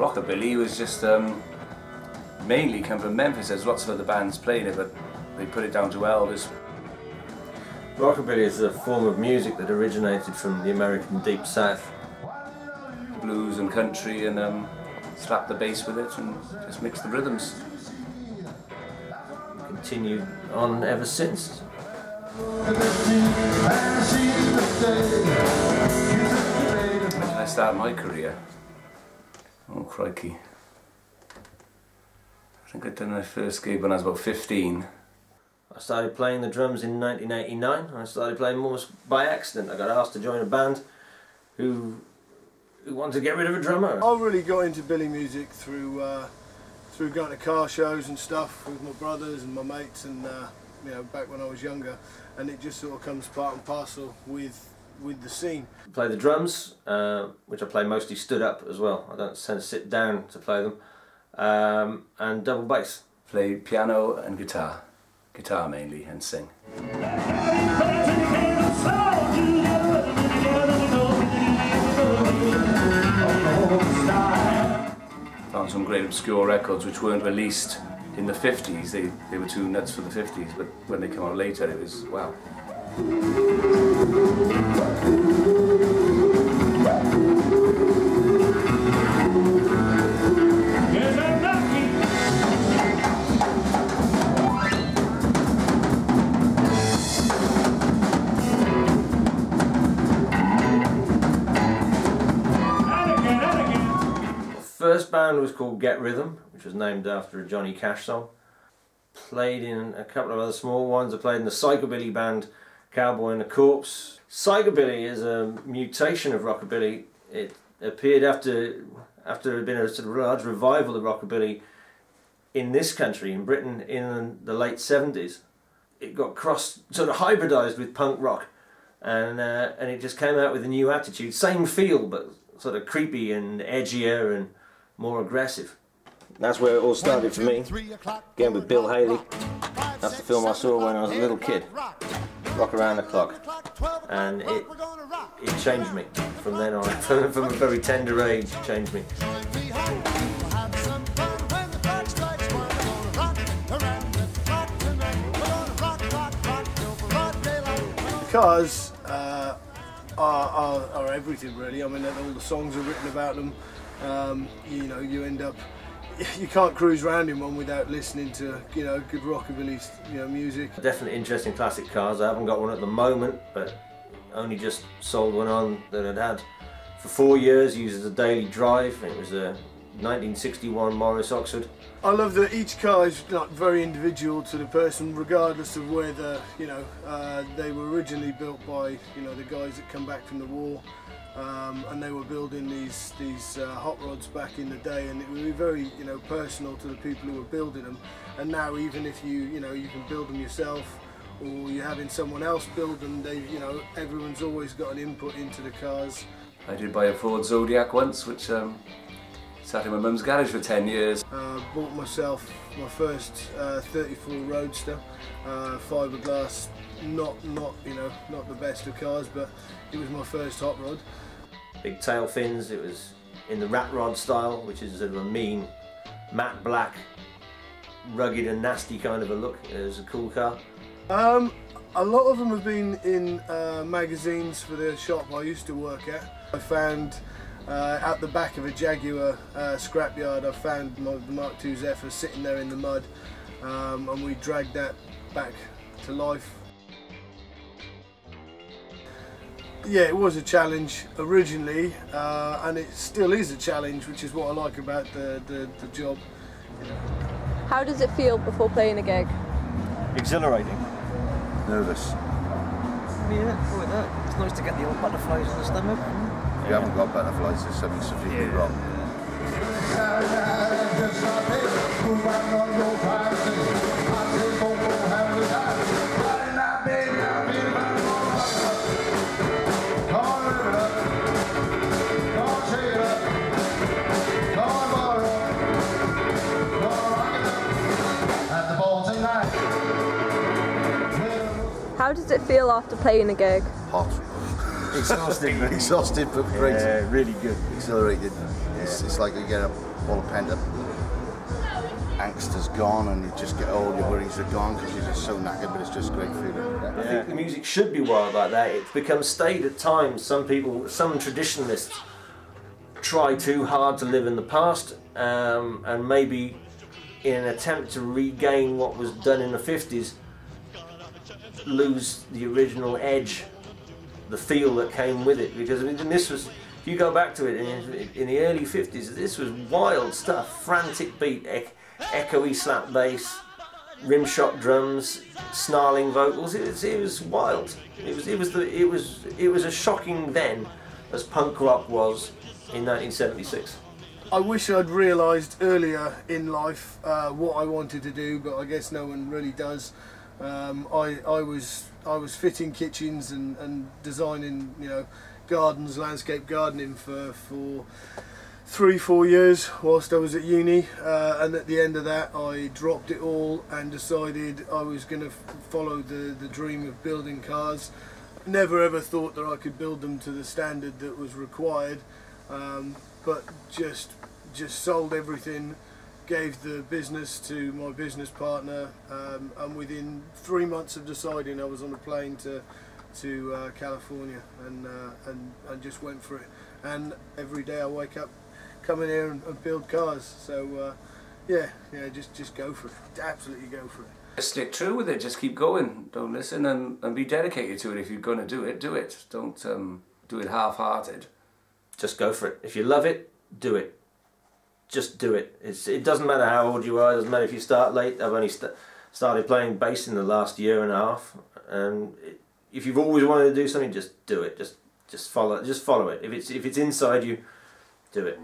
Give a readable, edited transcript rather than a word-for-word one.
Rockabilly was just mainly come from Memphis. There's lots of other bands playing it, but they put it down to Elvis. Rockabilly is a form of music that originated from the American Deep South. Blues and country, and slap the bass with it and just mix the rhythms. Continued on ever since. When did I start my career? Oh crikey. I think I'd done my first gig when I was about 15. I started playing the drums in 1989. I started playing almost by accident. I got asked to join a band who wanted to get rid of a drummer. I really got into Billy music through going to car shows and stuff with my brothers and my mates, and you know, back when I was younger, and it just sort of comes part and parcel with the scene. I play the drums, which I play mostly stood up as well. I don't tend to sit down to play them, and double bass. Play piano and guitar. Guitar mainly, and sing. Found some great obscure records which weren't released in the 50s. They were too nuts for the 50s, but when they come out later it was wow. First band was called Get Rhythm, which was named after a Johnny Cash song. Played in a couple of other small ones. I played in the psychobilly band Cowboy and the Corpse. Psychobilly is a mutation of rockabilly. It appeared after there had been a sort of large revival of rockabilly in this country, in Britain, in the late 70s. It got sort of hybridised with punk rock, and it just came out with a new attitude. Same feel, but sort of creepy and edgier and more aggressive. That's where it all started for me, again with Bill Haley. That's the film I saw when I was a little kid, Rock Around the Clock, and it changed me from then on. From a very tender age, it changed me. The Cars are everything really. I mean, all the songs are written about them. You know, you end up, you can't cruise around in one without listening to, you know, good rockabilly, you know, music. Definitely interesting classic cars. I haven't got one at the moment, but only just sold one on that I'd had for 4 years, used as a daily drive. It was a 1961 Morris Oxford. I love that each car is like very individual to the person, regardless of whether, you know, they were originally built by, you know, the guys that come back from the war. And they were building these hot rods back in the day, and it would be very, you know, personal to the people who were building them. And now, even if you know, you can build them yourself, or you're having someone else build them, you know, everyone's always got an input into the cars. I did buy a Ford Zodiac once, which sat in my mum's garage for 10 years. Bought myself my first 34 Roadster, fiberglass. Not you know, not the best of cars, but it was my first hot rod. Big tail fins. It was in the rat rod style, which is sort of a mean, matte black, rugged and nasty kind of a look. It was a cool car. A lot of them have been in magazines for the shop I used to work at. I found at the back of a Jaguar scrapyard, I found the Mark II Zephyr sitting there in the mud, and we dragged that back to life. Yeah, it was a challenge originally, and it still is a challenge, which is what I like about the job. How does it feel before playing a gig? Exhilarating. Nervous. Yeah, it's nice to get the old butterflies in the stomach. If you haven't got butterflies, there's something severely wrong. How does it feel after playing a gig? Hot. Exhausted, but great. Yeah, really good. Exhilarated. It's like you get all the pent up angst is gone, and you just get all your worries are gone because you're just so knackered. But it's just great feeling. Yeah. I think the music should be wild like that. It's become staid at times. Some traditionalists try too hard to live in the past, and maybe in an attempt to regain what was done in the 50s, lose the original edge, the feel that came with it. Because I mean, this was, if you go back to it in the early 50s, this was wild stuff. Frantic beat, echoey slap bass, rim shot drums, snarling vocals. It was wild. It was as shocking then as punk rock was in 1976. I wish I'd realised earlier in life what I wanted to do, but I guess no one really does. I was fitting kitchens and designing, you know, gardens, landscape gardening for 3-4 years whilst I was at uni, and at the end of that I dropped it all and decided I was going to follow the dream of building cars. Never ever thought that I could build them to the standard that was required, but just sold everything, gave the business to my business partner, and within 3 months of deciding, I was on a plane to California, and just went for it. And every day I wake up, come in here and build cars. So yeah, just go for it. Absolutely go for it. Just stick true with it. Just keep going. Don't listen, and be dedicated to it. If you're going to do it, do it. Don't do it half-hearted. Just go for it. If you love it, do it. Just do it. It doesn't matter how old you are. It doesn't matter if you start late. I've only started playing bass in the last year and a half. And if you've always wanted to do something, just do it. Just follow it. If it's inside you, do it.